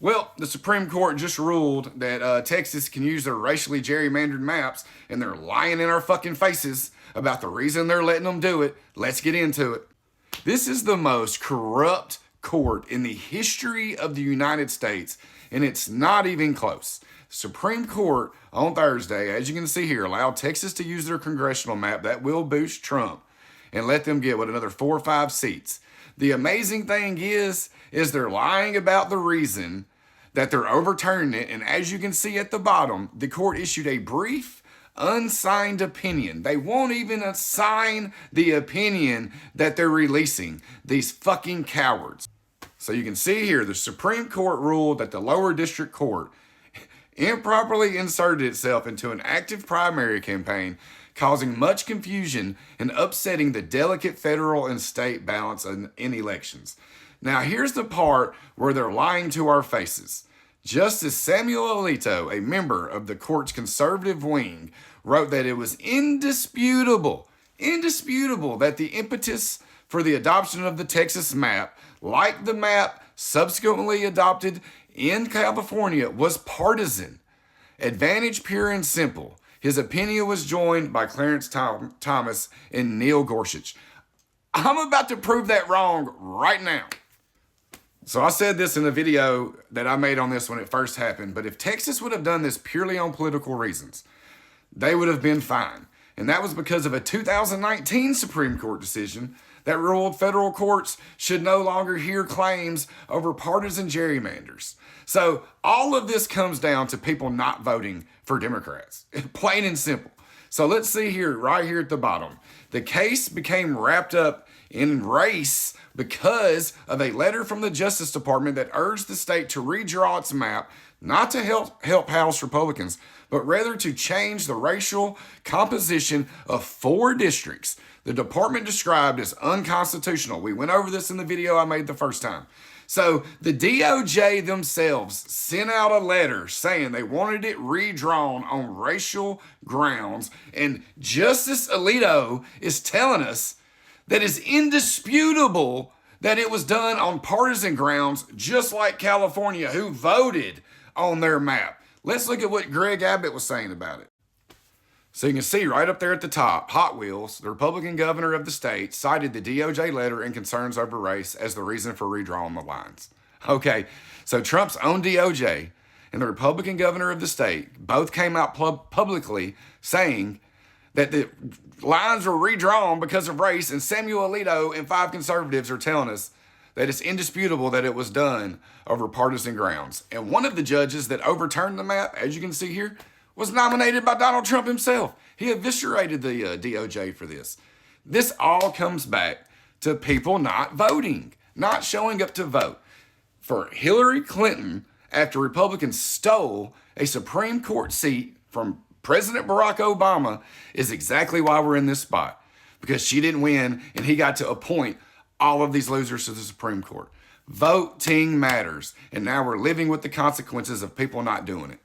Well, the Supreme Court just ruled that Texas can use their racially gerrymandered maps, and they're lying in our fucking faces about the reason they're letting them do it. Let's get into it. This is the most corrupt court in the history of the United States, and it's not even close. Supreme Court on Thursday, as you can see here, allowed Texas to use their congressional map that will boost Trump and let them get, another 4 or 5 seats. The amazing thing is they're lying about the reason that they're overturning it, and as you can see at the bottom, the court issued a brief, unsigned opinion. They won't even sign the opinion that they're releasing, these fucking cowards. So you can see here, the Supreme Court ruled that the lower district court improperly inserted itself into an active primary campaign, causing much confusion and upsetting the delicate federal and state balance in elections. Now, here's the part where they're lying to our faces. Justice Samuel Alito, a member of the court's conservative wing, wrote that it was indisputable that the impetus for the adoption of the Texas map, like the map subsequently adopted in California, was partisan. Advantage pure and simple. His opinion was joined by Clarence Thomas and Neil Gorsuch. I'm about to prove that wrong right now. So I said this in a video that I made on this when it first happened, but if Texas would have done this purely on political reasons, they would have been fine. And that was because of a 2019 Supreme Court decision that ruled federal courts should no longer hear claims over partisan gerrymanders. So all of this comes down to people not voting for Democrats, plain and simple. So let's see here, right here at the bottom. The case became wrapped up in race because of a letter from the Justice Department that urged the state to redraw its map, not to help House Republicans, but rather to change the racial composition of 4 districts the department described as unconstitutional. We went over this in the video I made the first time. So the DOJ themselves sent out a letter saying they wanted it redrawn on racial grounds, and Justice Alito is telling us that it's indisputable that it was done on partisan grounds, just like California, who voted on their map. Let's look at what Greg Abbott was saying about it. So you can see right up there at the top, Hot Wheels, the Republican governor of the state, cited the DOJ letter and concerns over race as the reason for redrawing the lines. Okay, so Trump's own DOJ and the Republican governor of the state both came out publicly saying that the lines were redrawn because of race, and Samuel Alito and 5 conservatives are telling us that it's indisputable that it was done over partisan grounds. And one of the judges that overturned the map, as you can see here, was nominated by Donald Trump himself. He eviscerated the DOJ for this. This all comes back to people not voting, not showing up to vote. For Hillary Clinton, after Republicans stole a Supreme Court seat from President Barack Obama, is exactly why we're in this spot. Because she didn't win, and he got to appoint all of these losers to the Supreme Court. Voting matters, and now we're living with the consequences of people not doing it.